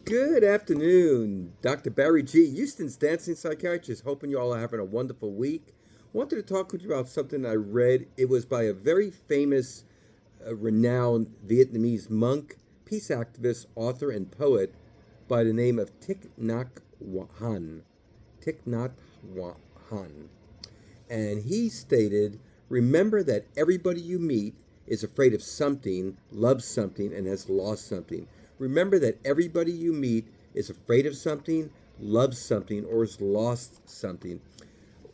Good afternoon, Dr. Barry G. Houston's dancing psychiatrist. Hoping you all are having a wonderful week. Wanted to talk with you about something I read. It was by a very famous, renowned Vietnamese monk, peace activist, author, and poet by the name of Thich Nhat Hanh. Thich Nhat Hanh. And he stated, remember that everybody you meet is afraid of something, loves something, and has lost something. Remember that everybody you meet is afraid of something, loves something, or has lost something.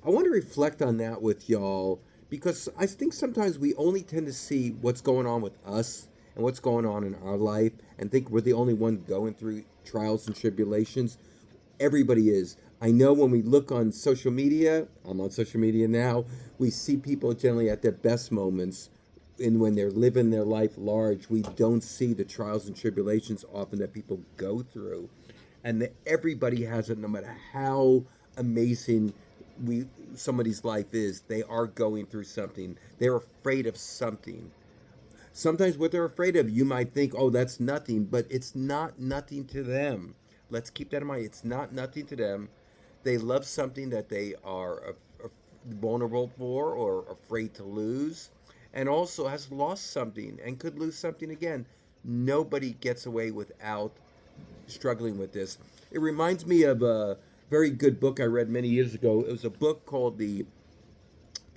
I want to reflect on that with y'all because I think sometimes we only tend to see what's going on with us and what's going on in our life and think we're the only one going through trials and tribulations. Everybody is. I know when we look on social media, I'm on social media now, we see people generally at their best moments. And when they're living their life large, we don't see the trials and tribulations often that people go through. And that everybody has it, no matter how amazing we somebody's life is, they are going through something. They're afraid of something. Sometimes what they're afraid of, you might think, oh, that's nothing, but it's not nothing to them. Let's keep that in mind. It's not nothing to them. They love something that they are vulnerable for or afraid to lose, and also has lost something and could lose something again. Nobody gets away without struggling with this. It reminds me of a very good book I read many years ago. It was a book called The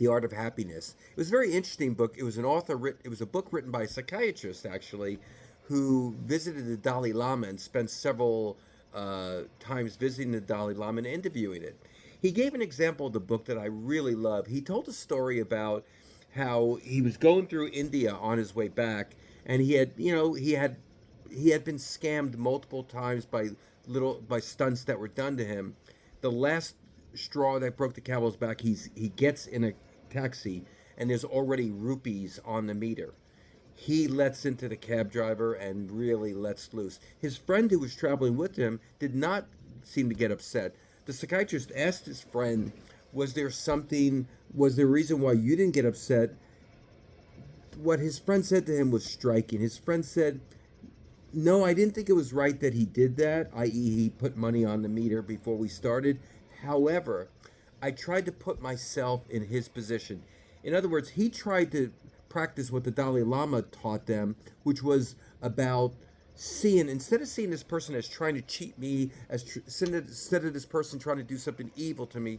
Art of Happiness. It was a very interesting book. It was it was a book written by a psychiatrist actually, who visited the Dalai Lama and spent several times visiting the Dalai Lama and interviewing it. He gave an example of the book that I really love. He told a story about how he was going through India on his way back, and he had been scammed multiple times by stunts that were done to him. The last straw that broke the camel's back, he gets in a taxi and there's already rupees on the meter. He lets into the cab driver and really lets loose. His friend who was traveling with him did not seem to get upset. The psychiatrist asked his friend, was there a reason why you didn't get upset? What his friend said to him was striking. His friend said, no, I didn't think it was right that he did that, i.e., he put money on the meter before we started. However, I tried to put myself in his position. In other words, he tried to practice what the Dalai Lama taught them, which was about instead of seeing this person as trying to cheat me, instead of this person trying to do something evil to me,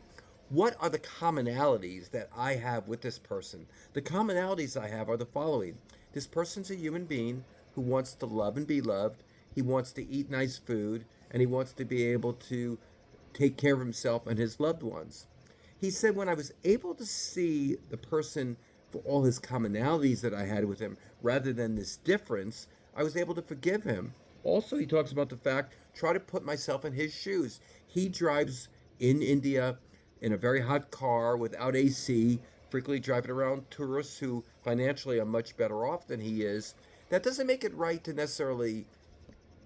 what are the commonalities that I have with this person? The commonalities I have are the following. This person's a human being who wants to love and be loved. He wants to eat nice food, and he wants to be able to take care of himself and his loved ones. He said, when I was able to see the person for all his commonalities that I had with him, rather than this difference, I was able to forgive him. Also, he talks about the fact, try to put myself in his shoes. He drives in India in a very hot car without AC, frequently driving around tourists who financially are much better off than he is. That doesn't make it right to necessarily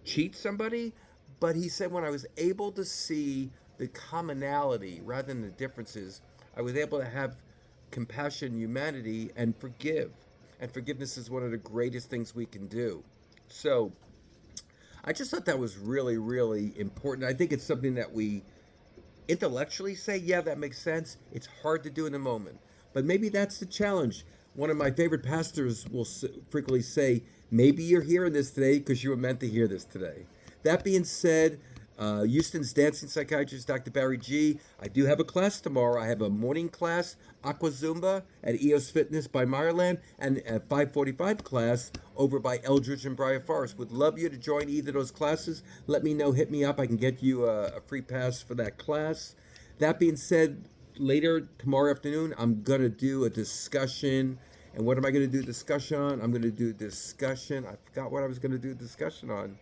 cheat somebody, but he said when I was able to see the commonality rather than the differences, I was able to have compassion, humanity, and forgive. And forgiveness is one of the greatest things we can do. So I just thought that was really, really important. I think it's something that we intellectually say, yeah, that makes sense. It's hard to do in the moment. But maybe that's the challenge. One of my favorite pastors will frequently say, maybe you're hearing this today because you were meant to hear this today. That being said, Houston's dancing psychiatrist, Dr. Barry G. I do have a class tomorrow. I have a morning class, Aqua Zumba at EOS Fitness by Meyerland, and a 5:45 class over by Eldridge and Briar Forest. Would love you to join either of those classes. Let me know. Hit me up. I can get you a free pass for that class. That being said, later tomorrow afternoon, I'm going to do a discussion. And what am I going to do a discussion on? I'm going to do a discussion. I forgot what I was going to do a discussion on.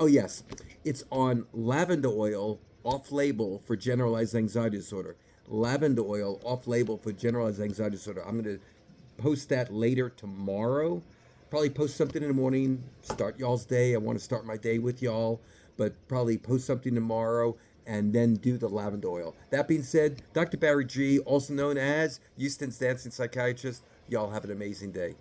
Oh, yes. It's on lavender oil off label for generalized anxiety disorder. Lavender oil off label for generalized anxiety disorder. I'm going to post that later tomorrow. Probably post something in the morning, start y'all's day. I want to start my day with y'all, but probably post something tomorrow and then do the lavender oil. That being said, Dr. Barry G., also known as Houston's dancing psychiatrist, y'all have an amazing day.